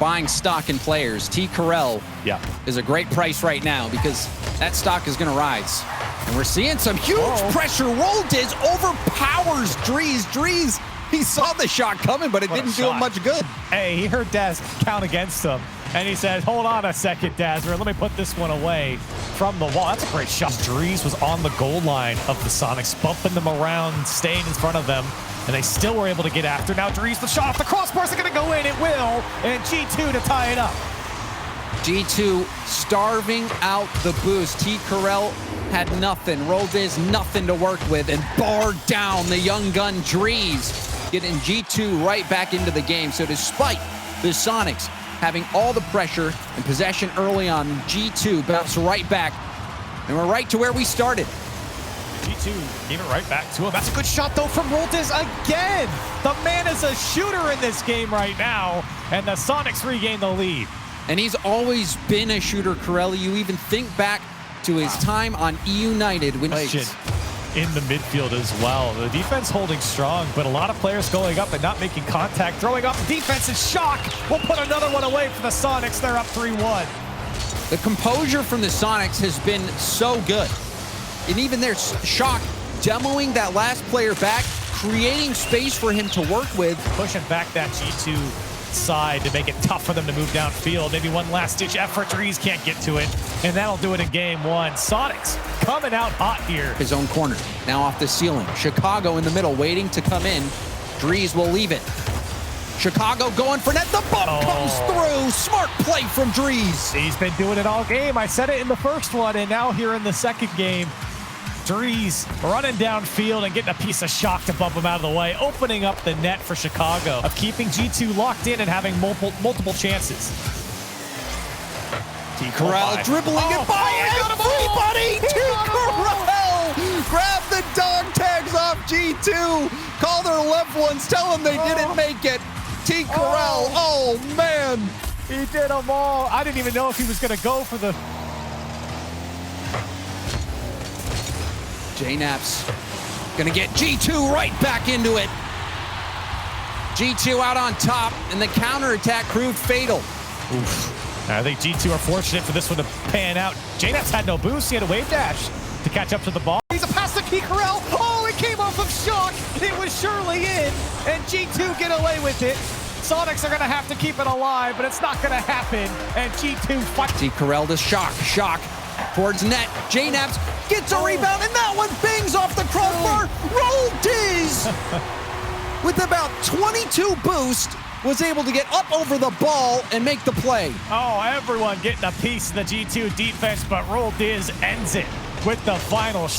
buying stock in players, T. Carell is a great price right now because that stock is going to rise. And we're seeing some huge pressure. Roldiz overpowers Drees. Drees, he saw the shot coming, but it didn't do him much good. Hey, he heard Daz count against him, and he said, hold on a second, Dazzer. Let me put this one away from the wall. That's a great shot. Drees was on the goal line of the Soniqs, bumping them around, staying in front of them, and they still were able to get after. Now Drees, the shot off the crossbar is going to go in. It will, and G2 to tie it up. G2 starving out the boost. T. Carell had nothing. Roldiz nothing to work with, and barred down the young gun Drees, getting G2 right back into the game. So despite the Soniqs having all the pressure and possession early on, G2 bounced right back, and we're right to where we started. G2 gave it right back to him. That's a good shot, though, from Roldiz again. The man is a shooter in this game right now, and the Soniqs regain the lead. And he's always been a shooter, Corelli. You even think back to his time on E United when in the midfield as well. The defense holding strong, but a lot of players going up and not making contact. Throwing off the defense is Shock. We'll put another one away for the Soniqs. They're up 3-1. The composure from the Soniqs has been so good. And even their Shock demoing that last player back, creating space for him to work with. Pushing back that G2 side to make it tough for them to move downfield. Maybe one last-ditch effort. Drees can't get to it, and that'll do it in game one. Soniqs coming out hot here. His own corner, now off the ceiling. Chicago in the middle, waiting to come in. Drees will leave it. Chicago going for net. The bump comes through. Smart play from Drees. He's been doing it all game. I said it in the first one, and now here in the second game, Drees running downfield and getting a piece of Shock to bump him out of the way, opening up the net for Chicago, of keeping G2 locked in and having multiple chances. T. Carell dribbling it by everybody. T. Carell grab the dog tags off G2. Call their loved ones. Tell them they didn't make it. T. Carell, oh man. He did them all. I didn't even know if he was going to go for the... J-Naps gonna get G2 right back into it. G2 out on top, and the counterattack proved fatal. Oof. I think G2 are fortunate for this one to pan out. J-Naps had no boost. He had a wave dash to catch up to the ball. He's a pass to T. Carell. Oh, it came off of Shock. It was surely in, and G2 get away with it. Soniqs are gonna have to keep it alive, but it's not gonna happen, and G2 fight. T. Carell to Shock. Shock towards net. J-Naps gets a rebound, and that one bangs off the crossbar. Roldiz with about 22 boost was able to get up over the ball and make the play. Oh, everyone getting a piece of the G2 defense, but Roldiz ends it with the final.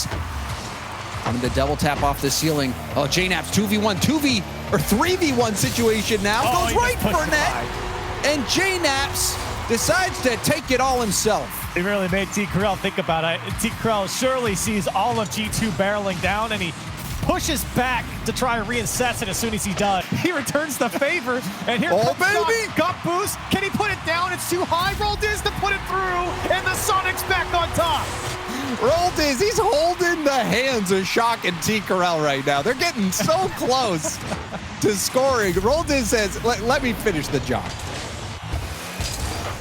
And the double tap off the ceiling. Oh, J-Naps 2v1, 3v1 situation now. Goes right for net. And J-Naps decides to take it all himself. He really made T. Carell think about it. T. Carell surely sees all of G2 barreling down, and he pushes back to try and reassess it as soon as he does. He returns the favor, and here comes baby! Got boost. Can he put it down? It's too high. Roldiz to put it through, and the Soniqs back on top. Roldiz, he's holding the hands of Shock and T. Carell right now. They're getting so close to scoring. Roldiz says, let me finish the job.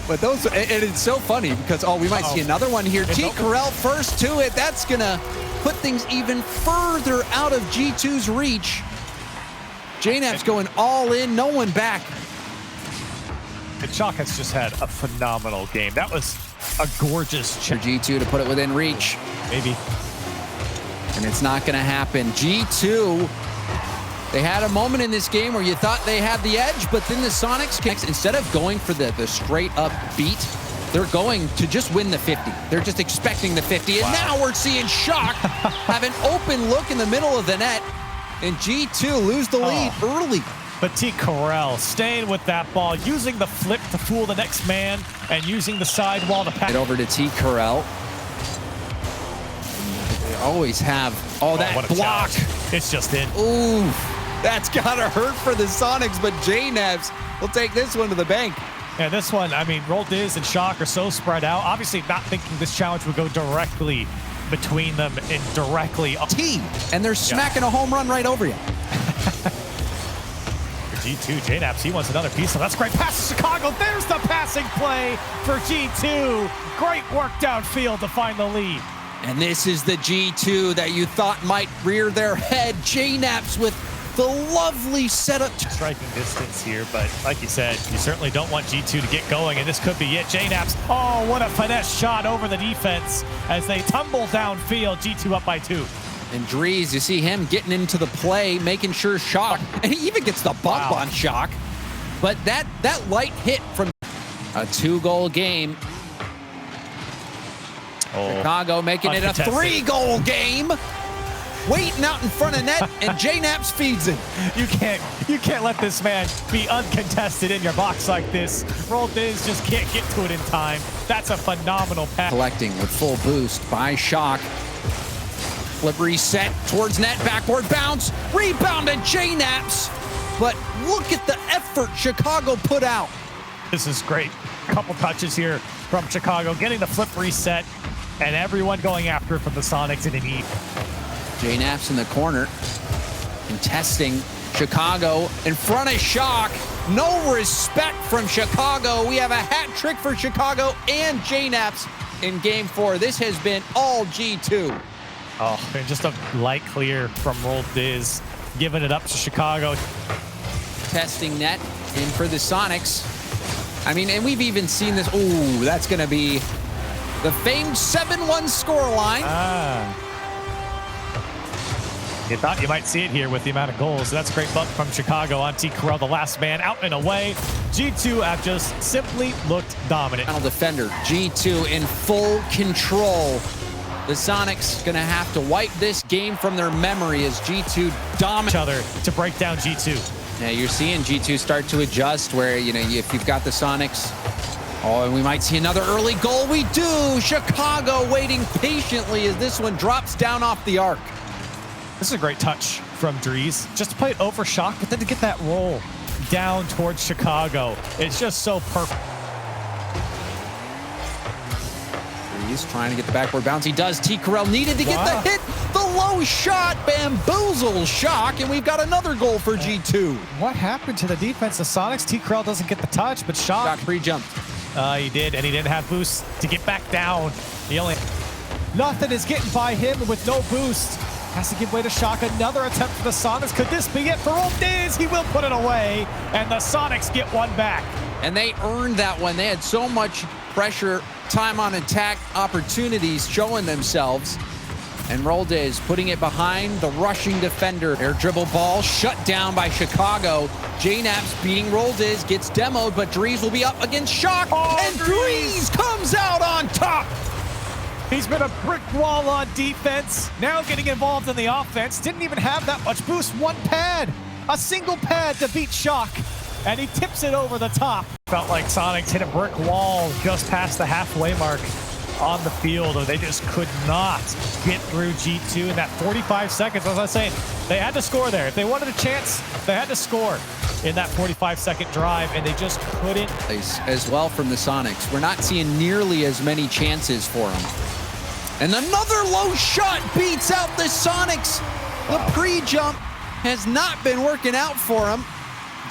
But those, and it's so funny because, we might see another one here. T. Carell first to it. That's gonna put things even further out of G2's reach. J-Naps going all in, no one back. And Shock has just had a phenomenal game. That was a gorgeous For G2 to put it within reach. Maybe. And it's not gonna happen. G2, they had a moment in this game where you thought they had the edge, but then the Soniqs, instead of going for the straight up beat, they're going to just win the 50. They're just expecting the 50. And now we're seeing Shock have an open look in the middle of the net, and G2 lose the lead early. But T. Carell staying with that ball, using the flip to fool the next man, and using the sidewall to pass. It over to T. Carell. They always have, that block. It's just in. Ooh. That's gotta hurt for the Soniqs, but J-Naps will take this one to the bank. And this one, I mean, Roldiz and Shock are so spread out. Obviously not thinking this challenge would go directly between them and directly. And they're smacking a home run right over you. G2, J-Naps, he wants another piece. So that's a great pass to Chicago. There's passing play for G2. Great work downfield to find the lead. And this is the G2 that you thought might rear their head. JNaps with the lovely setup. Striking distance here, but like you said, you certainly don't want G2 to get going, and this could be it. JNaps, oh, what a finesse shot over the defense as they tumble downfield. G2 up by 2. And Drees, you see him getting into the play, making sure Shock, and he even gets the bump on Shock. But that light hit from a 2-goal game. Chicago making it a 3-goal game. Waiting out in front of net, and JNaps feeds it. You can't let this man be uncontested in your box like this. RLCS just can't get to it in time. That's a phenomenal pass. Collecting with full boost by Shock. Flip reset towards net, backboard bounce, rebounded JNaps. But look at the effort Chicago put out. This is great. Couple touches here from Chicago, getting the flip reset, and everyone going after it from the Soniqs in a heat. JNaps in the corner, contesting Chicago in front of Shock. No respect from Chicago. We have a hat trick for Chicago and JNaps in game 4. This has been all G2. Oh, and just a light clear from RLCS, giving it up to Chicago. Testing net in for the Soniqs. I mean, and we've even seen this. Ooh, that's going to be the famed 7-1 scoreline. You thought you might see it here with the amount of goals. That's a great bump from Chicago on T-Corral, the last man out and away. G2 have just simply looked dominant. Final defender, G2 in full control. The Soniqs gonna have to wipe this game from their memory as G2 dominate each other to break down G2. Yeah, you're seeing G2 start to adjust where, you know, if you've got the Soniqs, oh, and we might see another early goal. We do. Chicago waiting patiently as this one drops down off the arc. This is a great touch from Drees, just to play it over Shock, but then to get that roll down towards Chicago. It's just so perfect. He's trying to get the backboard bounce. He does. T-Corral needed to get the hit. The low shot bamboozles Shock, and we've got another goal for G2. What happened to the defense of Soniqs? T-Corral doesn't get the touch, but Shock pre-jumped. He did, and he didn't have boost to get back down. He only... Nothing is getting by him with no boost. Has to give way to Shock. Another attempt for the Soniqs. Could this be it for RLCS? He will put it away, and the Soniqs get one back. And they earned that one. They had so much pressure, time on attack, opportunities showing themselves. And RLCS putting it behind the rushing defender. Air dribble ball shut down by Chicago. JNaps beating RLCS, gets demoed, but Drees will be up against Shock. And Drees comes out on top. He's been a brick wall on defense, now getting involved in the offense. Didn't even have that much boost. One pad, a single pad to beat Shock, and he tips it over the top. Felt like Soniqs hit a brick wall just past the halfway mark on the field, or they just could not get through G2 in that 45 seconds. As I was saying, they had to score there. If they wanted a chance, they had to score in that 45-second drive, and they just couldn't. As well from the Soniqs. We're not seeing nearly as many chances for them. And another low shot beats out the Soniqs. The pre-jump has not been working out for him.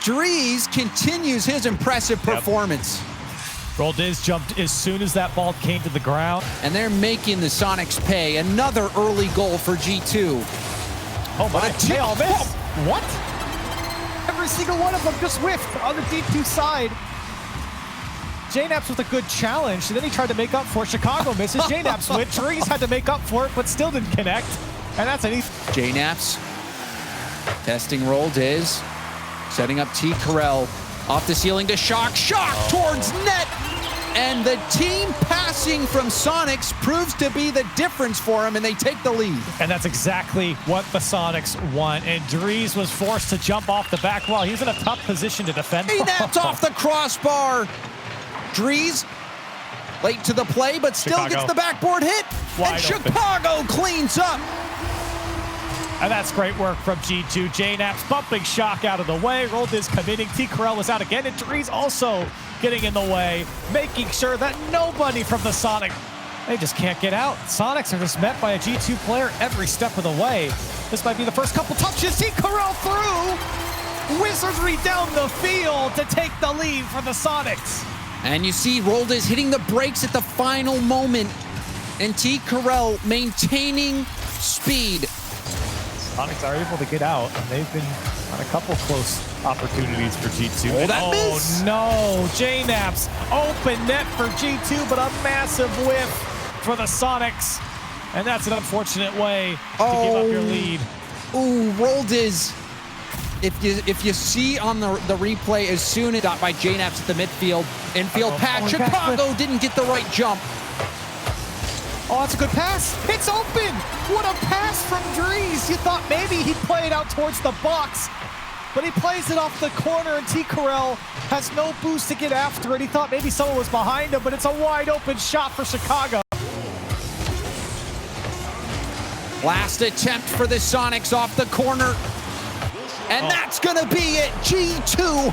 Drees continues his impressive performance. RLCS jumped as soon as that ball came to the ground. And they're making the Soniqs pay. Another early goal for G2. Oh my, they all missed. What? Every single one of them just whiffed on the G2 side. JNaps with a good challenge, and then he tried to make up for it. Chicago misses. JNaps went. Drees had to make up for it, but still didn't connect. And that's an easy. JNaps testing RLCS, setting up T-Corral off the ceiling to Shock. Shock towards net. And the team passing from Soniqs proves to be the difference for him, and they take the lead. And that's exactly what the Soniqs want. And Drees was forced to jump off the back wall. He's in a tough position to defend. JNaps off the crossbar. Drees late to the play, but still gets the backboard hit. And Chicago cleans up. And that's great work from G2. JNaps bumping Shock out of the way. RLCS committing. T-Corral was out again, and Drees also getting in the way, making sure that nobody from the Soniqs, they just can't get out. Soniqs are just met by a G2 player every step of the way. This might be the first couple touches. T-Corral through. Wizardry down the field to take the lead for the Soniqs. And you see Roldes hitting the brakes at the final moment. And T. Carell maintaining speed. Soniqs are able to get out, and they've been on a couple close opportunities for G2. Oh, that miss! No, J-Naps, open net for G2, but a massive whiff for the Soniqs. And that's an unfortunate way to give up your lead. Ooh, Roldes. If you see on the replay, as soon as got by J-Naps at the midfield, infield pass, Chicago didn't get the right jump. Oh, that's a good pass. It's open. What a pass from Drees. You thought maybe he'd play it out towards the box, but he plays it off the corner, and T. Carell has no boost to get after it. He thought maybe someone was behind him, but it's a wide open shot for Chicago. Last attempt for the Soniqs off the corner. And that's going to be it. G2